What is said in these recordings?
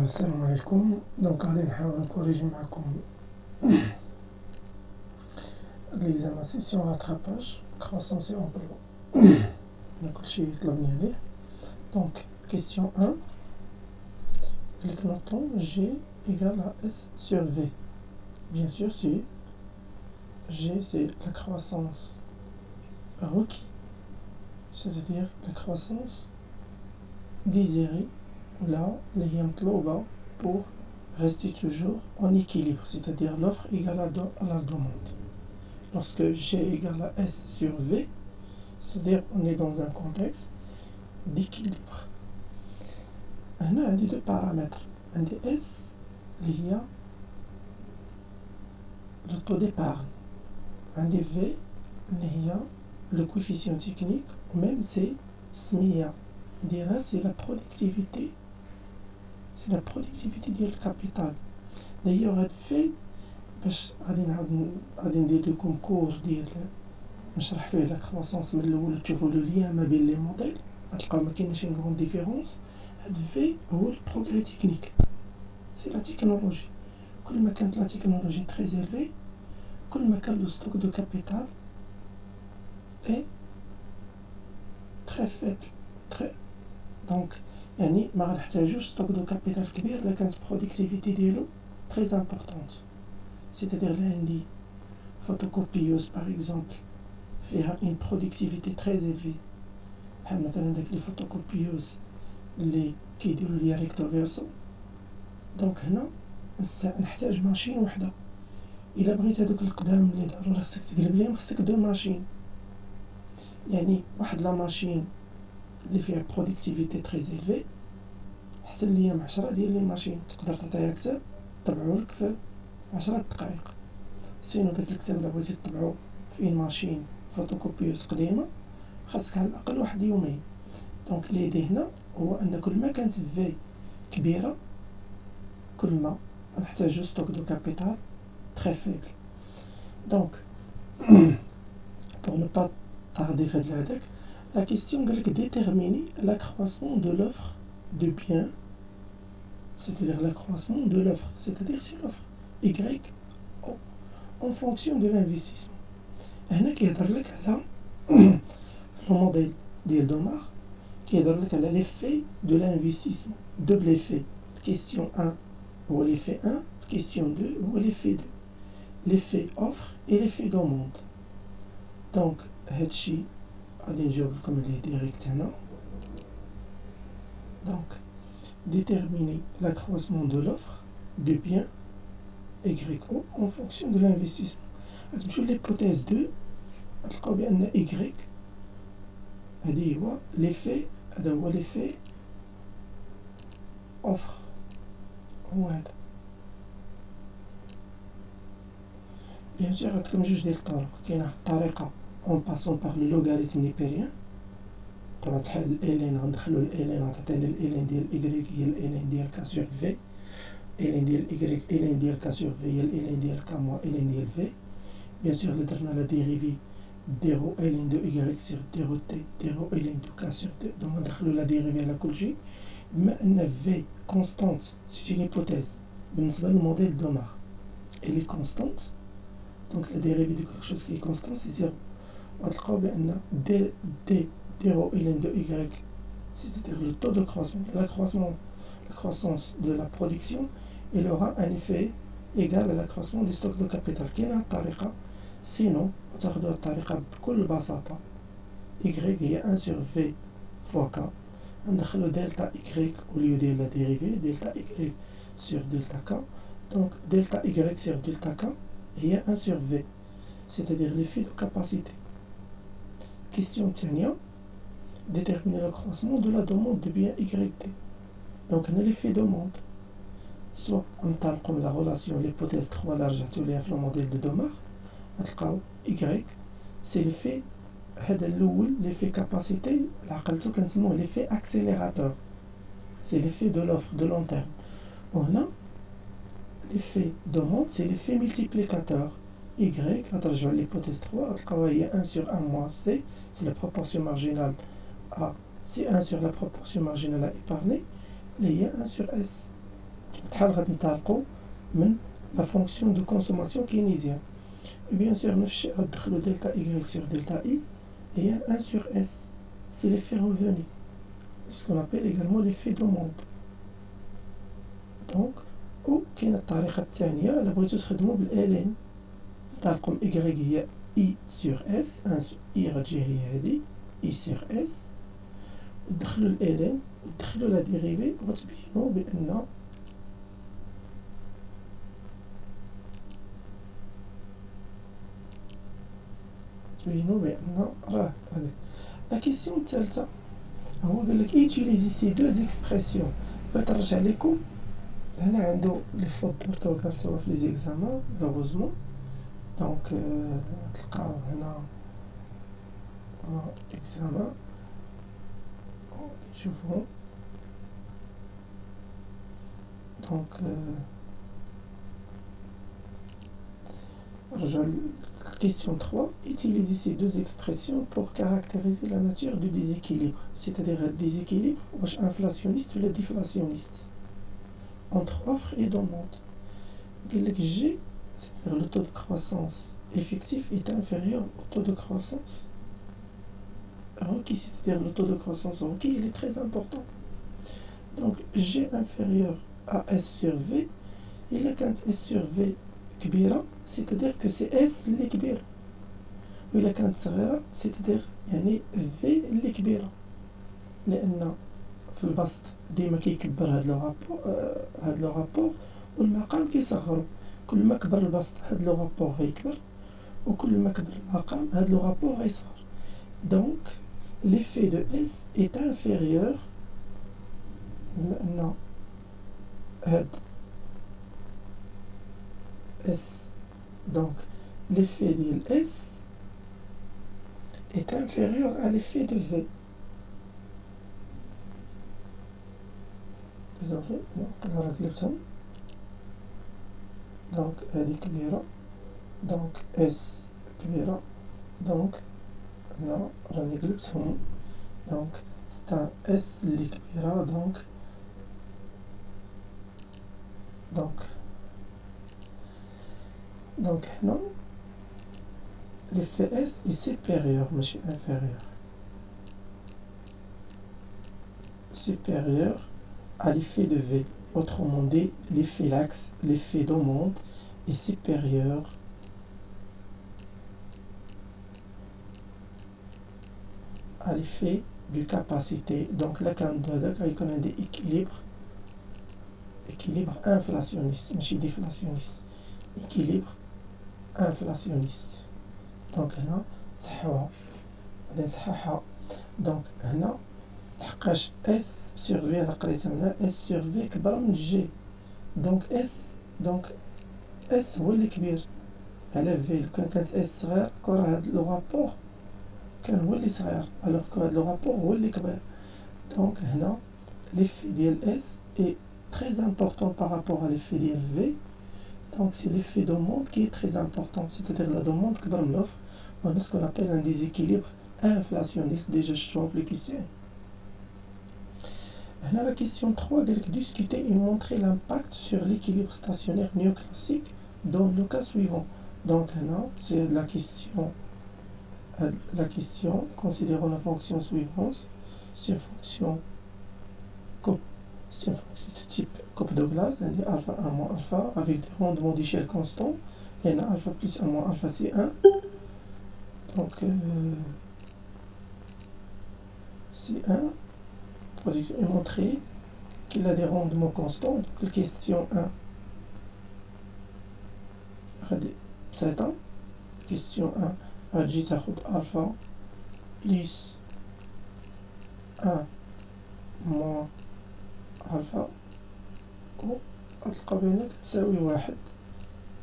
السلام عليكم. دونك غادي نحاول نكوريجي معكم ليزاماسيسيون راتراباج كرواسونس اي امبلوا. كلشي طلبني عليه. دونك كيستيون 1 قالك نوطون G égale à S sur V. Bien sûr, si G c'est la croissance requise, c'est-à-dire la croissance désirée, là, les mطلوبة pour rester toujours en équilibre, c'est-à-dire l'offre égale à la demande. Lorsque G égale à S sur V, c'est-à-dire on est dans un contexte d'équilibre. On a deux paramètres. Un des S, il y a le taux d'épargne. Un des V, il y a le coefficient technique, ou même c'est SMIA. C'est la productivité. C'est la productivité du capital. D'ailleurs, هاد في باش غادي ندير لكم كور ديال نشرح فيه لا كرواسونس من الاول تشوفوا لو ليان ما بين لي موديل غتلقاو ما كاينش اون غون ديفيرونس. هاد في هو البروغري تكنيك، سي لا تكنولوجي. كل ما كانت لا تكنولوجي تري زيلفي كل ما كان لو ستوك دو كابيتال اي تري فيبل تري. دونك يعني ما غنحتاجوش ستوك دو كابيتال كبير الا كانت برودكتيفيتي ديالو تري امبورطونت. C'est-à-dire là, on dit photocopieuse par exemple, فيها une productivité très élevée. بحال مثلا داك لي فوتوكوبيوز اللي كيديروا ليا ريكتو فيرسو. دونك هنا نحتاج ماشين وحده. الا بغيت هذوك القدام اللي ضروري خصك تقلب ليهم خصك دو ماشين. يعني واحد لا ماشين اللي فيها برودكتيفيتي تري زيلفي حسن ليا مع 10 ديال لي ماشين تقدر تعطيها كتاب تبعولك في 10 دقائق. سينو داك الكتاب اللي بغيتي تطبعو في ماشين فوتوكوبيوز قديمه خاصك على الاقل واحد يومين. دونك ليدي هنا هو ان كل ما كانت في كبيره كل ما نحتاجو ستوك دو كابيتال تري فيبل. دونك pour ne pas tarder في هذاك la question قالك déterminer l'accroissement de l'offre de biens, c'est-à-dire l'accroissement de l'offre, c'est-à-dire sur l'offre Y en fonction de l'investissement. هنا كيهضر لك على في الموديل ديال دومار كيهضر لك على l'effet de l'investissement. double effet. Question 1 هو l'effet 1, question 2 هو l'effet 2. l'effet offre et l'effet demande. donc هادشي غادي نجاوب لكم عليه ديريكت هنا. donc déterminer l'accroissement de l'offre de biens YO en fonction de l'investissement. غتمشيو للhypothèse 2 غتلقاو بأن Y هادي هو l'effet، هذا هو l'effet offre هو هذا. بيان سور عندكم جوج ديال الطرق. كاينه الطريقة en passant par le logarithme népérien. طبعا الحال الالين غندخلو الالين غتعطينا الالين ديال Y هي الالين ديال K sur V، الين ديال Y الين ديال K sur V هي الالين ديال K moins الين ديال V. بيان سور إلا درنا لا ديريفي ديرو الين دو Y sur ديرو تي ديرو الين دو K sur 2. دونك ندخلو لا ديريفي على كلشي. بما ان V كونستانت سي اون هيبوتيز بالنسبة للموديل دومار إلي كونستانت، دونك لا ديريفي دو كلشي شوز كي كونستانت سي زيرو. غتلقاو بأن دي 0 ln de y, c'est-à-dire le taux de croissance, la croissance de la production, il aura un effet égal à l'accroissement du stock de capital. كاينه الطريقة sinon تاخدوها الطريقة بكل بساطة y هي 1 sur v fois k ندخلو دلتا y au lieu de la dérivée دلتا y sur delta k. donc delta y sur delta k هي 1 sur v, c'est-à-dire l'effet de capacité. question الثانية déterminer l'accroissement de la demande de biens YT. donc on a l'effet demande. soit on طالقوا la relation l'hypothèse 3 اللي رجعتوا ليها في الموديل دو دومار غتلقاو Y c'est l'effet هذا الاول l'effet capacité اللي عقلتو كنسموه l'effet accélérateur. c'est l'effet de l'offre de long terme. وهنا l'effet demande c'est l'effet multiplicateur. Y غترجعوا l'hypothèse 3 غتلقاوها هي 1 sur 1 moins C, c'est la proportion marginale A, c'est 1 sur la proportion marginale à épargner, il y a 1 sur S. بحال غتنطلقوا من لا فونكسيون دو كونسوماسيون كينيزيان. بيان سور نفس الشيء غتدخلوا دلتا y sur delta i et 1 sur s. C'est l'effet revenu. Ce qu'on appelle également l'effet d'Aumont. Donc, ou كاينه الطريقه الثانيه الا بغيتو تخدموا بالالين تاع الرقم y هي i sur s. 1 i غتجي هي هادي i sur s. تدخلوا الالين وتدخلوا لا ديريفي وغتبينوا بان راه هذيك. لا كيسيون الثالثه هو قال لك utiliser ces deux expressions. بغيت نرجع لكم هنا عنده لي فوت دورتوغراف توا في لي زيكزامان هوروزمون. دونك تلقاو هنا اكزامان نشوفهم. دونك نرجعو question 3. Utiliser ces deux expressions pour caractériser la nature du déséquilibre, c'est-à-dire le déséquilibre inflationniste ou le déflationniste entre offre et demande. G, c'est-à-dire le taux de croissance effectif est inférieur au taux de croissance requis, c'est-à-dire le taux de croissance requis, il est très important. Donc G inférieur à S sur V, il est quand S sur V كبيرة c'est-à-dire que c'est S اللي كبيرة، وإلا كانت صغيرة c'est-à-dire يعني V اللي كبيرة، لأن في البسط ديما كيكبر هاد لو رابور والمقام كيصغرو. كل ما كبر البسط هاد لو رابور غيكبر، وكل ما كبر المقام هاد لو رابور غيصغر. دونك l'effet de S est inférieur بما أن هاد S, donc l'effet de S est inférieur à l'effet de V. Désolé, on a réglé ça. Donc elle est كبيرة، donc S كبيرة، donc non راني قلبتهم. donc c'est un S اللي كبيرة، donc هنا l'effet S est supérieur ماشي inférieur، supérieur à l'effet de V. Autrement dit, l'effet l'axe, l'effet d'Aumont est supérieur à l'effet du capacité. Donc là quand on a des équilibre inflationniste ماشي déflationniste، équilibre inflationniste. donc هنا صحوها غادي نصححها. donc هنا لحقاش اس sur في انا قريتها منها اس sur في كبر من جي، دونك اس هو اللي كبير على في. لو كانت اس صغير كون هاد لو رابور كان هو اللي صغير، الوغ كو هاد لو رابور هو اللي كبير. دونك هنا l'effet ديال اس est très important par rapport à l'effet ديال في. Donc c'est l'effet d'Aumont qui est très important, c'est-à-dire la demande que dans l'offre, on a ce qu'on appelle un déséquilibre inflationniste. Déjà je trouve les questions. Là, la question 3, discuter et montrer l'impact sur l'équilibre stationnaire néoclassique dans le cas suivant. Donc là, c'est la question considérant la fonction suivante. C'est une fonction de type coupe de glace, alpha 1 moins alpha avec des rendements d'échelle constants. Il y en a alpha plus 1 moins alpha c'est 1. Donc c'est 1. Production est montré qu'il a des rendements constants. Donc la question 1 c'est 1. question 1 غتجي تاخد alpha plus 1 moins alpha غتلقى بأنها كتساوي 1.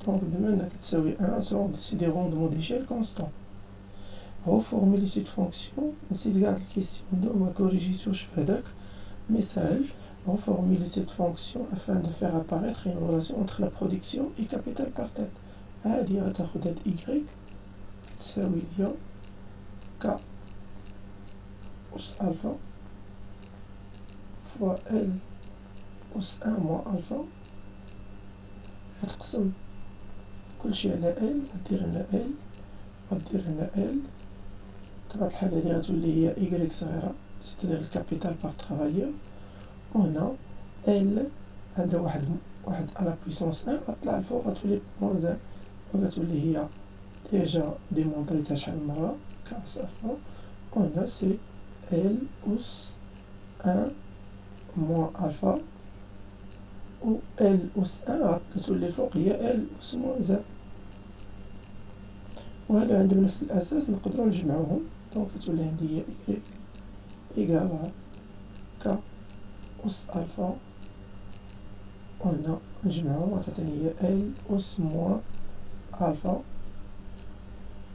دونك بما أنها كتساوي 1 سي دي روندمون ديشيل كونستون. reformuler cette fonction. نسيت قاع الكيسيون ما كوريجيتوش في هداك مي ساهل. reformuler cette fonction afin de faire apparaître une relation entre la production et capital par tête. هادي غتاخد هاد y كتساوي ليا k أس ألفا fois L أس 1 moins alpha غتقسم كلشي على ال، غدير هنا ال، غدير هنا ال. بطبيعة الحال هادي غتولي هي إيكغيك صغيرة، سيتادير الكابيتال بار ترافايور. وهنا ال عندها واحد على بويسونس ان، غطلع الفوق غتولي موان ان، وغتولي هي ديجا ديمونطريتها شحال من مرة كأس ألفا. وهنا سي ال أس ان موان ألفا، و ال أس ان غتولي الفوق هي ال أس موان ان. وهادو عندهم نفس الأساس، نقدرو نجمعوهم. دونك كتولي عندي هي إيكغيك إيكال ك أس ألفا، وهنا نجمعوهم غتعطيني هي ال أس موان ألفا.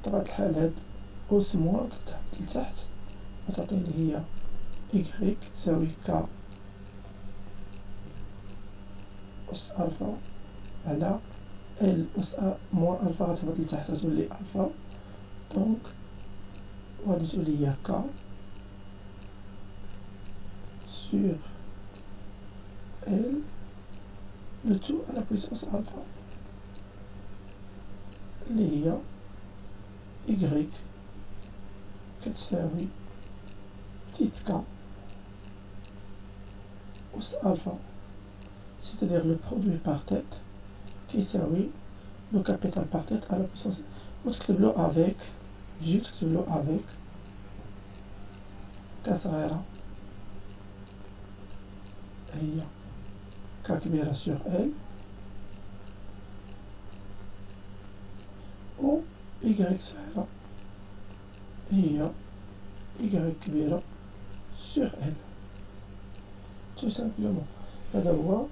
بطبيعة الحال هاد أس موان تتهبط لتحت، غتعطيني هي إيكغيك تساوي ك أس ألفا على ال أس موان ألفا غتهبط لتحت غتولي ألفا. دونك غادي تولي هي ك sur L le tout à la puissance alpha اللي هي Y كتساوي بتيت ك أس ألفا، c'est-à-dire le produit par tête كيساوي le capital par tête à la puissance، وتكتبلو avec تكتبلو avec ك صغيرة هي ك كبيرة سور ال، و إيكغيك صغيرة هي إيكغيك كبيرة سور ال. تو سامبلومون هذا هو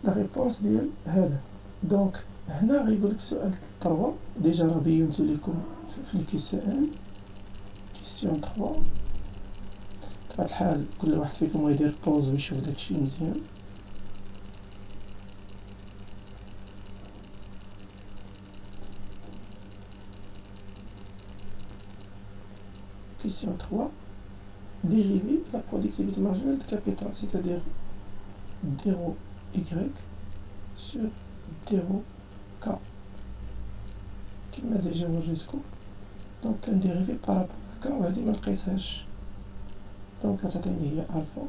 لا ريبونس ديال هذا. دونك هنا غيقولك السؤال 3 ديجا راه بينتو ليكم في لي كيسيون. كيسيون 3 بطبيعة الحال كل واحد فيكم غيدير بوز ويشوف داكشي مزيان. Question 3. Dériver la productivité marginale de capital, c'est-à-dire 0y sur 0k كما ديجا وريتكم. دونك كنديريفي بارابور ك وهادي منقيسهاش، دونك غتعطيني هي ألفا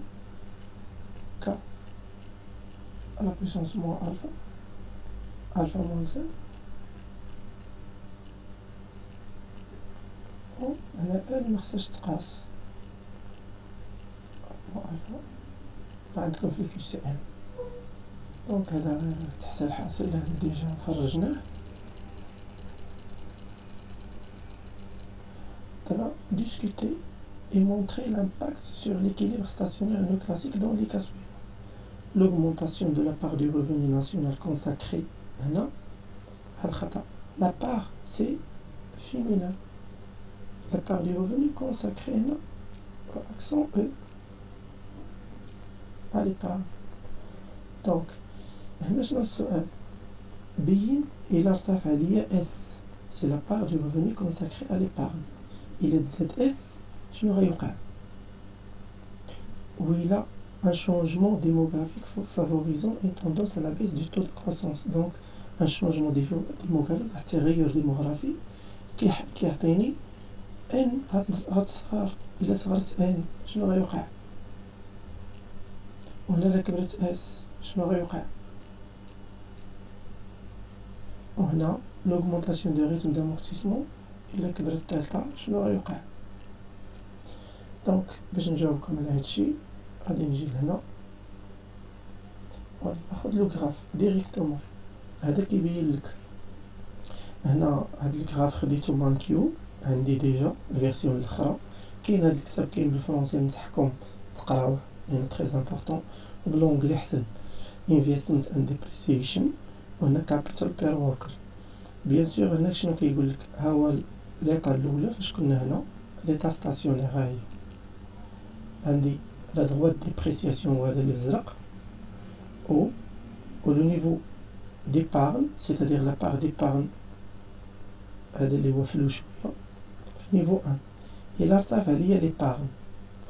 ك على بويسونس موان ألفا موان زد، و هنا ال مخصهاش تقاس ألفا عندكم في الكيسيون. دونك هذا غير تحت الحاصل، هذا ديجا خرجناه. دابا discuter et montrer l'impact sur l'équilibre stationnaire néoclassique dans les cas suivants. L'augmentation de la part du revenu national consacré هنا الخطأ. La part c'est féminin. La part du revenu consacré هنا accent E à l'épargne. Donc هنا شنو السؤال؟ بين إلا ارتفع ليا S، c'est la part du revenu consacré à l'épargne. إلا تزاد S شنو غيوقع؟ وإلا un changement démographique favorisant une tendance à la baisse du taux de croissance. Donc un changement démographique، واحد التغير ديموغرافي كيعطيني N غتصغر. إلا صغرت N شنو غيوقع؟ وهنا إلا كبرت S شنو غيوقع؟ وهنا l'augmentation du rythme d'amortissement إلا كبرت تالتة شنو غيوقع؟ دونك باش نجاوبكم على هادشي غادي نجي لهنا وغادي ناخد لو غراف ديريكتومون. هذا كيبين لك هنا هاد الكراف خديتو من كيو عندي ديجا الفيرسيون الاخرى. كاين هاد الكتاب كاين بالفرنسي، ننصحكم تقراوه لأنه تري امبورطون، وبالونجلي حسن investment and depreciation، وهنا capital per worker. بيان سور هنا شنو كيقول لك؟ ها هو ليطا الاولى فاش كنا هنا ليطا ستاسيونير، ها هي عندي لا droit de dépréciation وهذا اللي بزرق، و لو نيفو d'épargne c'est-à-dire la part d'épargne هذا اللي هو فلوس شويه في نيفو 1. إلا ارتفع ليا ليبارن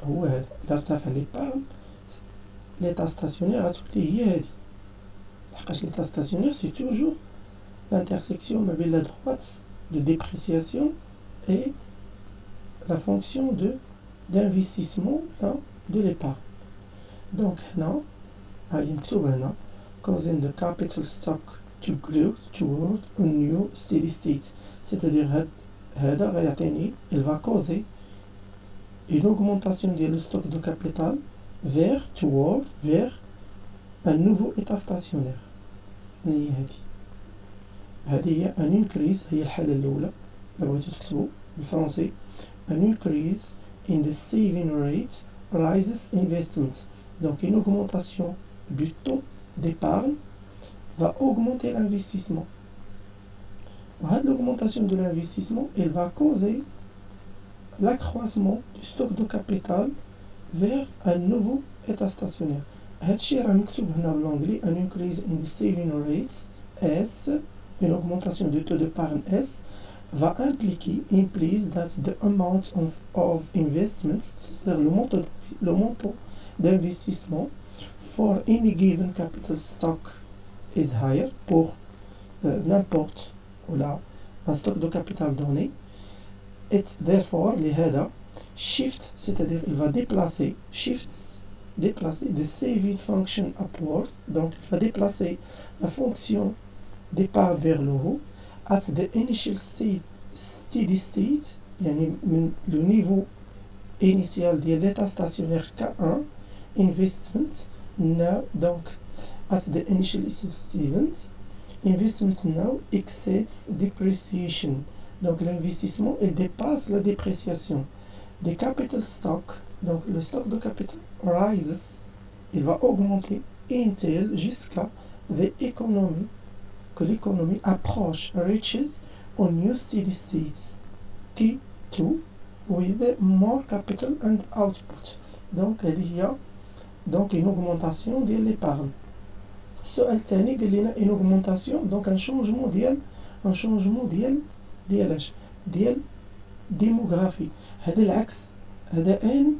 هو هذا، إلا ارتفع ليبارن ليطا ستاسيونير غتولي هي هادي l'état stationnaire, c'est toujours l'intersection avec la droite de dépréciation et la fonction d'investissement de l'épargne. Donc, هنا مكتوب هنا causing the capital stock to grow toward a new steady state. C'est-à-dire هذا غيعطيني il va causer une augmentation ديال le stock de capital vers un nouveau état stationnaire. هي هذه هي un increase. هي الحالة الأولى إلا بغيتو تكتبو بالفرنسي an increase in the saving rate rises investment. Donc une augmentation du taux d'épargne va augmenter l'investissement. L'augmentation de l'investissement, elle va causer l'accroissement du stock de capital vers un nouveau état stationnaire. هادشي راه مكتوب هنا بالانجلي an increase in the saving rate S, une augmentation du taux d'épargne S va implies that the amount of investment, c'est-à-dire le montant d'investissement for any given capital stock is higher pour n'importe ou là un stock de capital donné. Et therefore لهذا shift, c'est-à-dire il va déplacer the saving function upward, donc il va déplacer la fonction d'épargne vers le haut at the initial steady state, يعني من le niveau initial de l'état stationnaire K1 investment now, donc at the initial state investment now exceeds depreciation. Donc l'investissement il dépasse la dépréciation. The capital stock, donc le stock de capital rises, il va augmenter until jusqu'à que l'économie approche reaches a new steady state T2 with more capital and output. Donc il y a donc une augmentation de l'épargne. السؤال الثاني قال لنا une augmentation, donc un changement ديال démographie. هذا العكس، هذا ان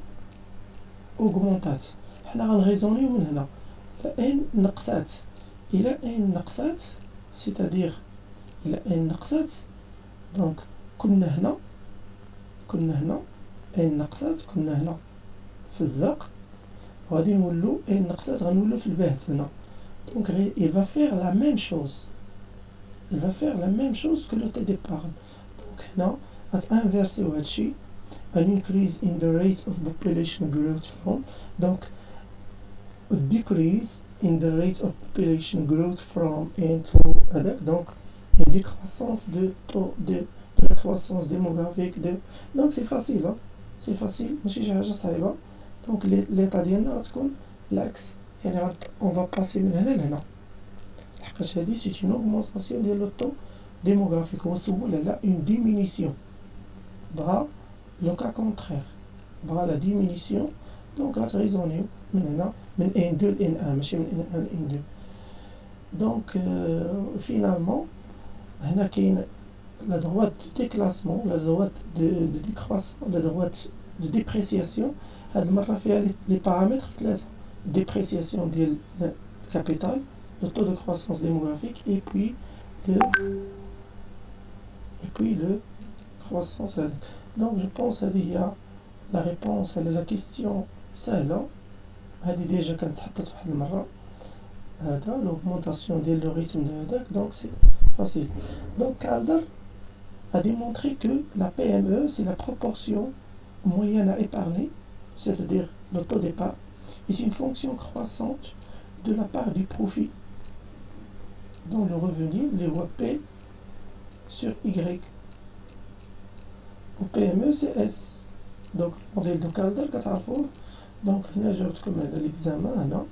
augmentat. حنا غنغيزونيو من هنا ان نقصات الى ان نقصات، c'est-à-dire الى ان نقصات، دونك كنا هنا ان نقصات، كنا هنا في الزرق، غادي نولو ان نقصات غنولو في الباهت هنا. Donc il va faire la même chose. Il va faire la même chose que le taux d'épargne. Donc هنا غتانفيرسيو هادشي an increase in the rate of population growth from, donc a decrease in the rate of population growth from into هذاك، donc une décroissance de la croissance démographique de. Donc c'est facile c'est facile ماشي شي حاجة صعيبة. donc l'état ديالنا غتكون العكس، يعني on va passer من هنا لهنا، لحقاش هادي c'est une augmentation ديال le taux démographique. هو سول على une diminution، بغا le cas contraire، بغا la diminution. donc غتريزونيو من هنا من N2 ل N1 ماشي من N1 ل N2. donc finalement هنا كاين la droite de déclassement، la droite de décroissance، la droite de dépréciation. هاد المرة فيها les paramètres ثلاثة: dépréciation ديال capital, le taux de croissance démographique et puis le croissance. Donc je pense هذه هي la réponse على la question سهلة. هذه ديجا كانت تحطت واحد المرة، هذا l'augmentation ديال le rythme de هذاك، donc c'est facile. donc Calder a démontré que la PME, c'est la proportion moyenne à épargner, c'est-à-dire le taux d'épargne, est une fonction croissante de la part du profit dans le revenu, les voies P sur Y. Au PME, c'est S. donc le modèle de Calder كتعرفوه. donc هنا جاوبتكم على l'examen هنا.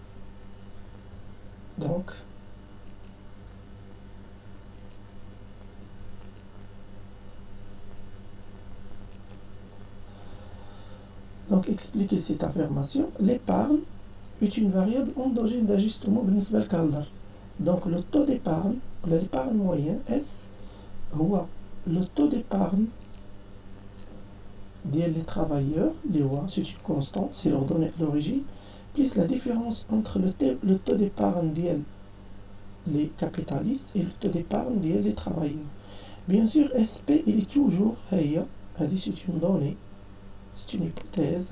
donc expliquer cette affirmation. L'épargne est une variable endogène d'ajustement بالنسبة لكالدر. donc le taux d'épargne, l'épargne moyen S هو le taux d'épargne ديال les travailleurs اللي هو c'est une constante, c'est leur donnée à l'origine, plus la différence entre le taux d'épargne ديال les capitalistes et le taux d'épargne des travailleurs. Bien sûr, SP, il est toujours, c'est une donnée, c'est une hypothèse,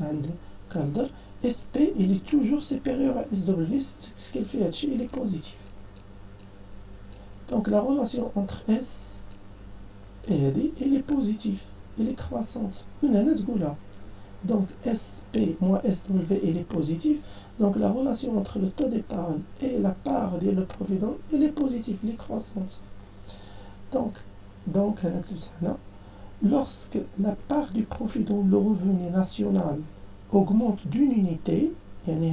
Calder, SP, il est toujours supérieur à SW, ce qu'il fait, il est positif. Donc la relation entre S et D, elle est positive, elle est croissante. Donc SP moins SW, elle est positive. Donc la relation entre le taux d'épargne et la part de le provident, elle est positive, elle est croissante. Donc lorsque la part du profit dans le revenu national augmente d'une unité, une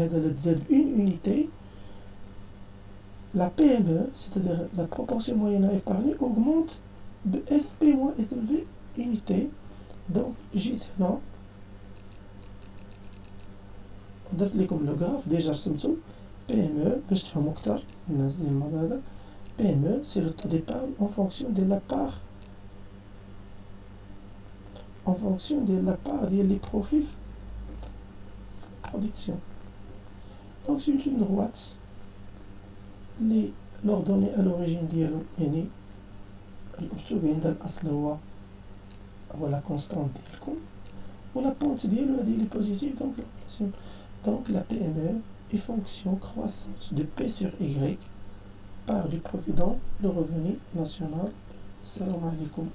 unité, la PME, c'est-à-dire la proportion moyenne à épargner, augmente de SP moins SW unité. Donc جيت هنا درت لكم لو غراف ديجا رسمتو PME باش تفهموا اكثر الناس ديال الموضوع هذا. PME c'est le taux d'épargne en fonction de la part des profits production. Donc c'est une droite اللي l'ordonnée à l'origine ديالو يعني الأسلوب عند الأصل هو la constante ديالكم و la pente ديالو هادي لي positive. Donc la PME est fonction croissance de P sur Y part du profit dans le revenu national. Salam alaikum.